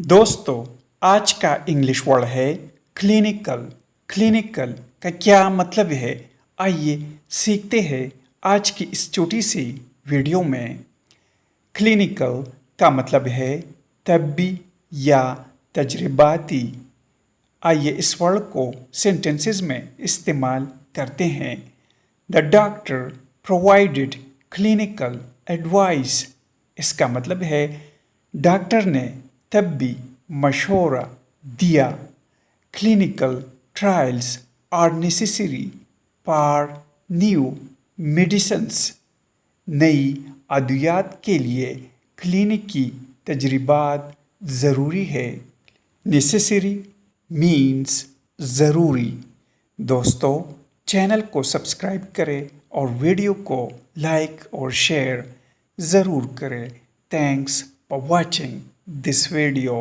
दोस्तों, आज का इंग्लिश वर्ड है क्लिनिकल। क्लिनिकल का क्या मतलब है, आइए सीखते हैं आज की इस छोटी सी वीडियो में। क्लिनिकल का मतलब है तबी या तजर्बाती। आइए इस वर्ड को सेंटेंसेस में इस्तेमाल करते हैं। The doctor provided clinical advice. इसका मतलब है डॉक्टर ने तबी मशवरा दिया। Clinical trials are necessary for new medicines. नई अद्वियात के लिए क्लिनिकी तजर्बात ज़रूरी है। नेसेसरी मीन्स ज़रूरी। दोस्तों, चैनल को सब्सक्राइब करें और वीडियो को लाइक और शेयर ज़रूर करें। Thanks for watching this video.